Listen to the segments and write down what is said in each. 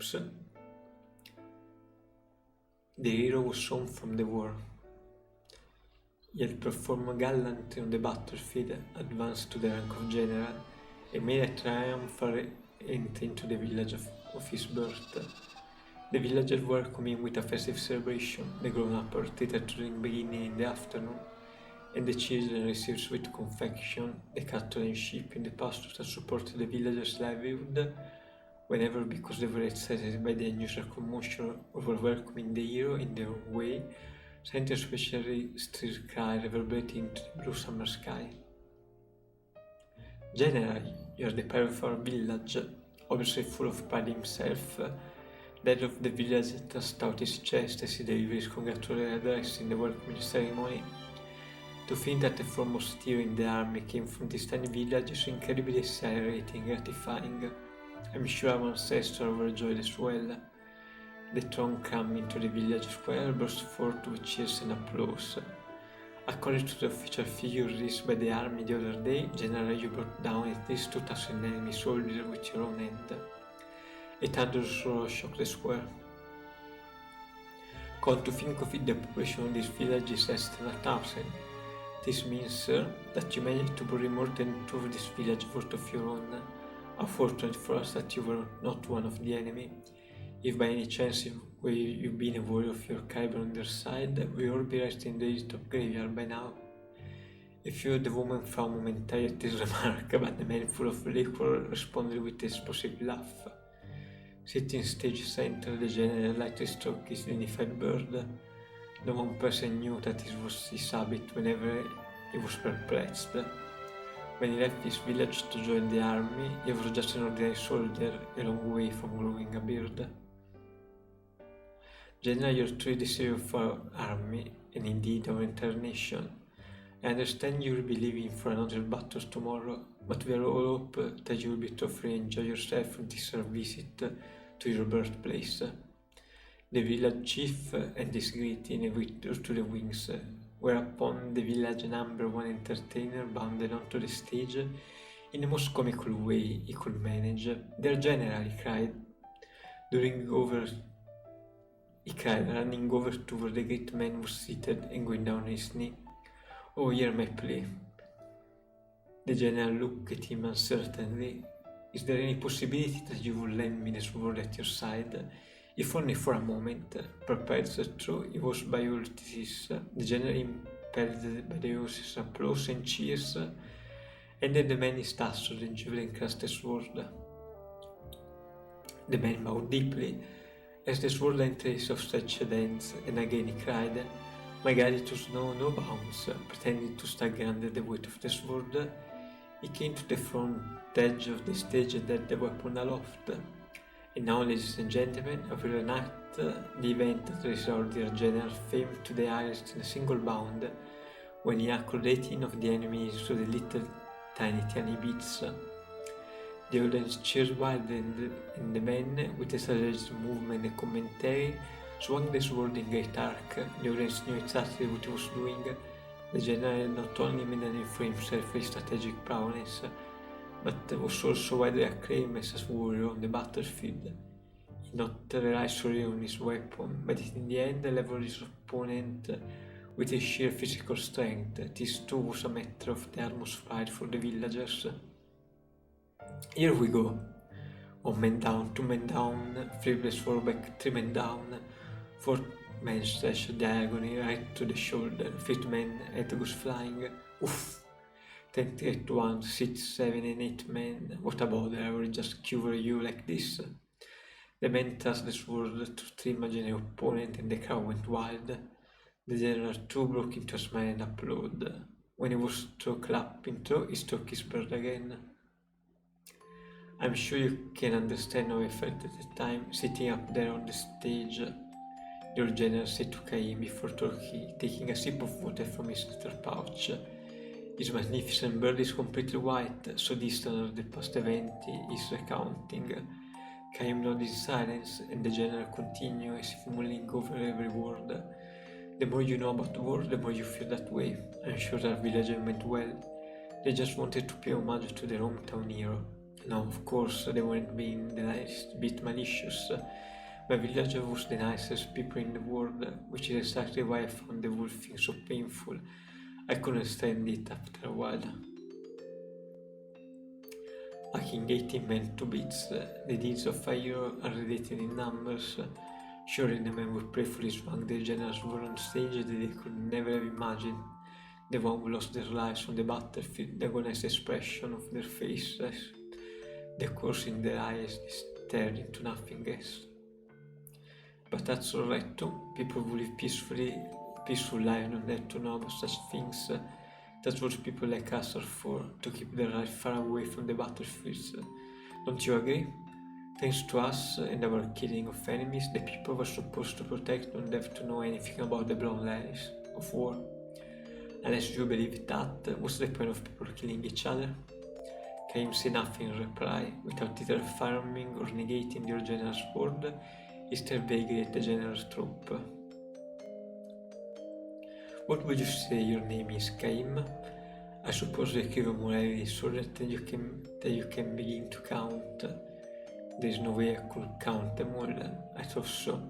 troops. The hero was home from the war. He had performed gallantly on the battlefield, advanced to the rank of general, and made a triumphal entry into the village of his birth. The villagers welcomed him with a festive celebration. The grown-ups were treated to drink beginning in the afternoon, and the children received sweet confection. The cattle and sheep in the pastures that supported the villagers' livelihood whenever, because they were excited by the unusual commotion or were welcoming the hero in their own way, sent a especially stir cry reverberating into the blue summer sky. General, you are the pride of our village. Obviously full of pride himself, the head of the village thrust out his chest as he delivered his congratulatory address in the welcoming ceremony. To think that the foremost hero in the army came from this tiny village is incredibly exhilarating and gratifying. I'm sure our ancestors were overjoyed as well. The throng came into the village square, burst forth with cheers and applause. According to the official figure released by the army the other day, General, you brought down at least 2,000 enemy soldiers with your own hand. A thunderous shocked the square. Come to think of it, the population of this village is less than 1,000. This means, sir, that you managed to bury more than 2 of this village worth of your own. How fortunate for us that you were not one of the enemy. If by any chance you've been a warrior of your caliber on their side, we all be resting in the hilltop graveyard by now. A few of the women frowned momentarily at this remark, but the man, full of liquor, responded with an explosive laugh. Sitting stage center, the general lightly stroked his dignified bird. No one person knew that it was his habit whenever he was perplexed. When he left his village to join the army, he was just an ordinary soldier, a long way from growing a beard. General, you're truly the savior of our army, and indeed our entire nation. I understand you will be leaving for another battle tomorrow, but we are all hope that you will be thoroughly enjoy yourself on this visit to your birthplace. The village chief and his greeting withdrew to the wings, whereupon the village #1 entertainer bounded onto the stage in the most comical way he could manage. "Their general," he cried, running over to where the great man was seated and going down on his knee. "Oh, hear my plea." The general looked at him uncertainly. "Is there any possibility that you would lend me the sword at your side? If only for a moment." Perplexed through he was by all this, the general, impelled by the horses' applause and cheers, handed the man his tassel and jewel-encrusted sword. The man bowed deeply as the sword entered his outstretched hands, and again he cried, "My gratitude knows no bounds." Pretending to stagger under the weight of the sword, he came to the front edge of the stage and held the weapon aloft. "And now, ladies and gentlemen, I will enact the event that restored their general's fame to the highest in a single bound, when he hackled 18 of the enemy to the little tiny bits." The audience cheered wildly, and the man, with a sudden movement and commentary, swung the sword in great arc. The audience knew exactly what he was doing. The general not only made a name for himself for his strategic prowess, but was also widely acclaimed as a warrior on the battlefield. He not relied solely on his weapon, but in the end leveled his opponent with his sheer physical strength. This too was a matter of the utmost pride for the villagers. "Here we go." 1 man down, 2 men down, 3 blades forward, 3 men down, 4 men stretched diagonally right to the shoulder, 5th man head goes flying. Oof! 10 at once, 6, 7 and 8 men. What a bother, I will just cure you like this. The man thrust the sword to 3 imaginary opponents and the crowd went wild. The general too broke into a smile and applaud. When he was through clapping through, he struck his bird again. "I'm sure you can understand how I felt at the time, sitting up there on the stage," your general said to Cain before taking a sip of water from his little pouch. "His magnificent bird is completely white, so distant are the past event he is recounting." Cain nodded in silence, and the general continued as if mulling over every word. "The more you know about war, the more you feel that way. I'm sure our villagers meant well. They just wanted to pay homage to their hometown hero. No, of course, they weren't being the least bit malicious. My villager was the nicest people in the world, which is exactly why I found the whole thing so painful. I couldn't stand it after a while. Hacking 18 men to bits, the deeds of a hero are related in numbers. Surely the men would prayerfully swung their generals were on stage that they could never have imagined. The one who lost their lives on the battlefield, the agonized expression of their faces, the course in their eyes, they stared into nothingness. But that's alright too. People who live peaceful life don't have to know about such things. That's what people like us are for, to keep their life far away from the battlefields. Don't you agree? Thanks to us and our killing of enemies, the people we're supposed to protect don't have to know anything about the blood lies of war. Unless you believe that, what's the point of people killing each other? Caim said nothing in reply, without either affirming or negating your general's word. He stared vaguely at the general's troop. What would you say your name is, Caim? I suppose you give more heavily so that you can begin to count. There's no way I could count them all. I thought so.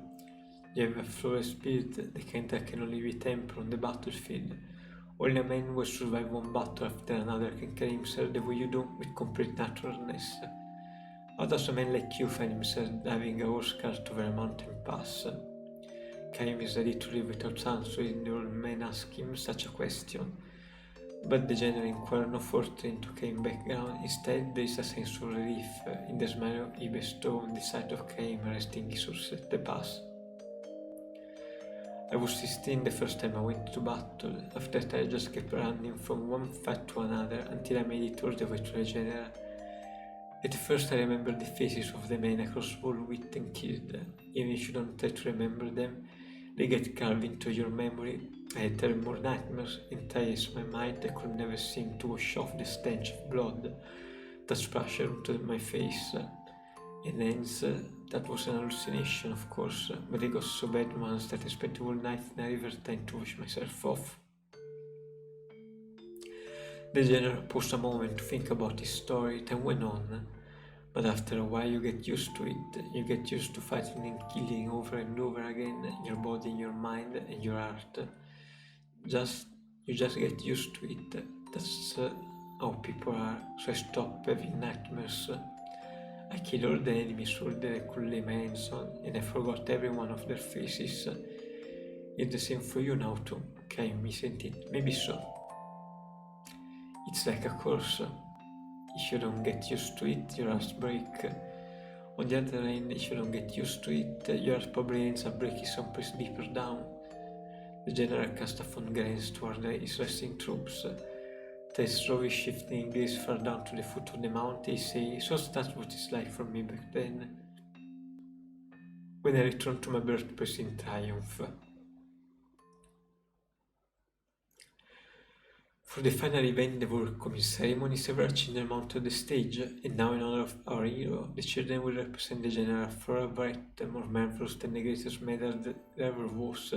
You have a flawless spirit, the kind that can only be tempered on the battlefield. Only a man who survive one battle after another can carry himself the way you do with complete naturalness. How does a man like you find himself driving a horse cart over a mountain pass? Caim is ready to live without answering the old man asked him such a question. But the general inquired no further into Caim's background. Instead, there is a sense of relief in the smile he bestowed on the sight of Caim resting his horse at the pass. I was 16 the first time I went to battle. After that I just kept running from one fight to another until I made it all the way to the general. At first I remember the faces of the men across all wit and killed. Even if you don't try to remember them, they get carved into your memory. I had terrible nightmares, and try as my might I could never seem to wash off the stench of blood that splashed onto my face. And hence, that was an hallucination, of course, but it got so bad once that I spent the whole night in a river trying to wash myself off. The general paused a moment to think about his story, then went on. But after a while you get used to it. You get used to fighting and killing over and over again, in your body, in your mind, and your heart. You just get used to it. That's how people are, so I stopped having nightmares. I killed all the enemies all that I could lay my hands on, and I forgot every one of their faces. It's the same for you now too, Caim, isn't it? Maybe so. It's like a curse. If you don't get used to it, your heart breaks. On the other hand, if you don't get used to it, your heart probably ends up breaking someplace deeper down. The general cast a fond glance toward his resting troops. Then slowly shifting gaze far down to the foot of the mountain, he said, so that's what it's like for me back then. When I returned to my birthplace in triumph. For the final event, the welcoming ceremony, several children mounted the stage, and now in honor of our hero, the children will represent the general for a right more marvelous than the greatest medal there ever was.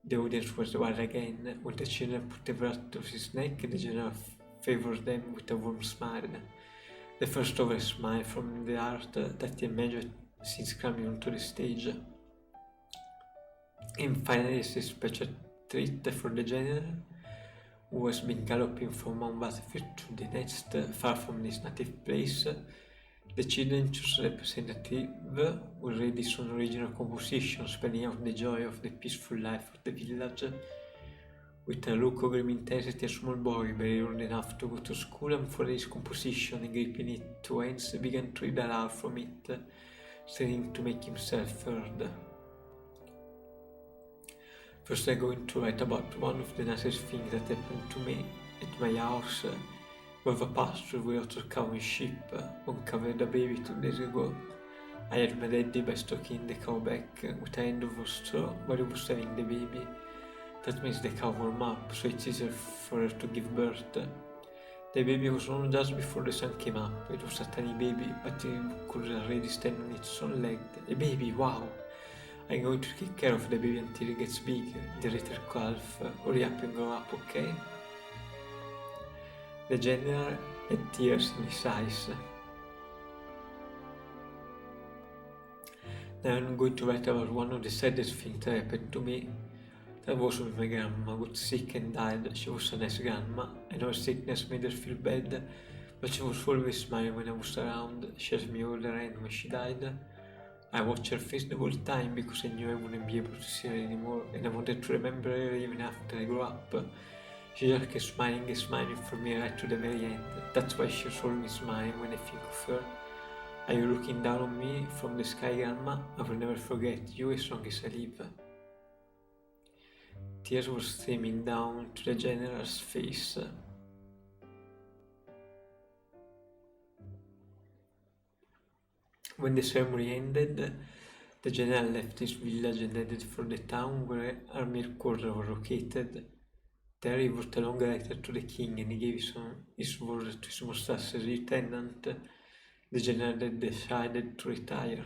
The audience was wild again. When the children put the breath to his neck, the general favored them with a warm smile. The first ever smile from the heart that he imagined since climbing onto the stage. And finally, a special treat for the general, who has been galloping from one battlefield to the next, far from his native place. The children chose a representative who read his own original composition, spelling out the joy of the peaceful life of the village. With a look of grim intensity, a small boy, barely old enough to go to school, unfolded his composition and gripping it to hands, began to read aloud from it, straining to make himself heard. First I'm going to write about one of the nicest things that happened to me at my house. We have a pasture with lots of cow and sheep. One cow had a baby 2 days ago. I had my daddy by stalking the cow back with a end of a straw while he was having the baby. That makes the cow warm up, so it's easier for her to give birth. The baby was born just before the sun came up. It was a tiny baby, but it could already stand on its own leg. A baby, wow! I'm going to take care of the baby until it gets big, the little calf. Hurry up and grow up, okay? The general had tears in his eyes. Now I'm going to write about one of the saddest things that happened to me. That was when my grandma got sick and died. She was a nice grandma, and her sickness made her feel bad, but she was always smiling when I was around. She asked me all around when she died. I watched her face the whole time because I knew I wouldn't be able to see her anymore, and I wanted to remember her even after I grew up. She just kept smiling and smiling for me right to the very end. That's why she was always smiling when I think of her. Are you looking down on me from the sky, Grandma? I will never forget you as long as I live. Tears were streaming down to the general's face. When the ceremony ended, the general left his village and headed for the town where army headquarters were located. There he wrote a long letter to the king and he gave his word to his mustache lieutenant. The general had decided to retire.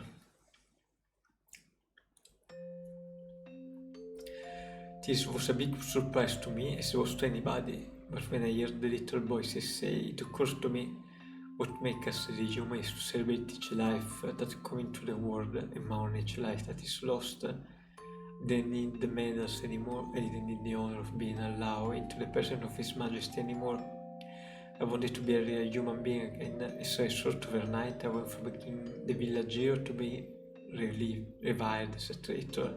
This was a big surprise to me as it was to anybody, but when I heard the little voices say, it occurred to me what makes us human is to celebrate each life that comes into the world and mourn each life that is lost. I didn't need the medals anymore, I didn't need the honor of being allowed into the presence of His Majesty anymore. I wanted to be a real human being again, and so a sort of overnight I went from being the village hero to be reviled as a traitor.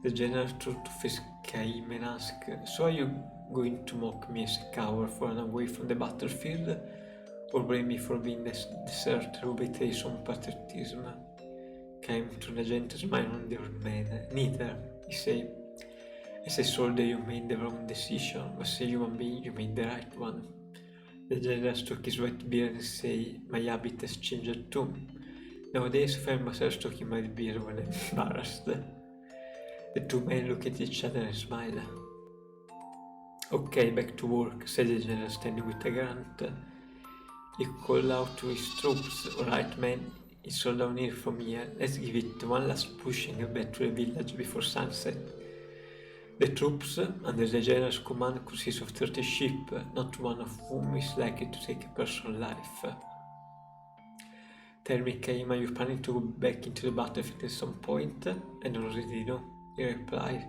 The general turned to face Caim and asked, so are you going to mock me as a coward for running away from the battlefield, or blame me for being the deserter who betrays some patriotism? Caim turned a gentle smile on the old man. Neither, he said. As a soldier you made the wrong decision, but as a human being you made the right one. The general struck his wet beard and said, my habit has changed too. Nowadays I find myself stroking my beard when I'm embarrassed. The two men looked at each other and smiled. Okay, back to work, said the general standing with a grunt. He called out to his troops, alright men, it's all down here from here, let's give it one last push and get back to the village before sunset. The troops, under the general's command, consist of 30 sheep, not one of whom is likely to take a person's life. Tell me, Caim, are you planning to go back into the battlefield at some point? I don't really know, he replied.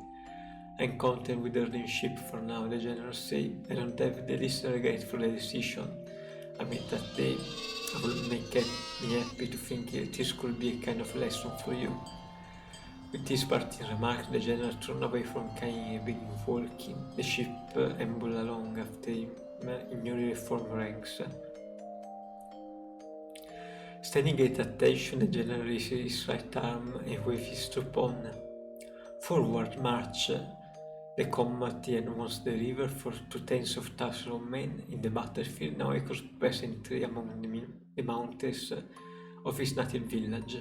I'm content with herding sheep for now, the general said. I don't have the least regret for the decision. I made that day. It will make me happy to think that this could be a kind of lesson for you. With this parting remark, the general turned away from Cain and began walking. The sheep ambled along after him in newly formed ranks. Standing at attention, the general raised his right arm and waved his troop on. Forward, march! The combat he had once delivered for 2/10 of thousands of men in the battlefield now echoed presently among the mountains of his native village.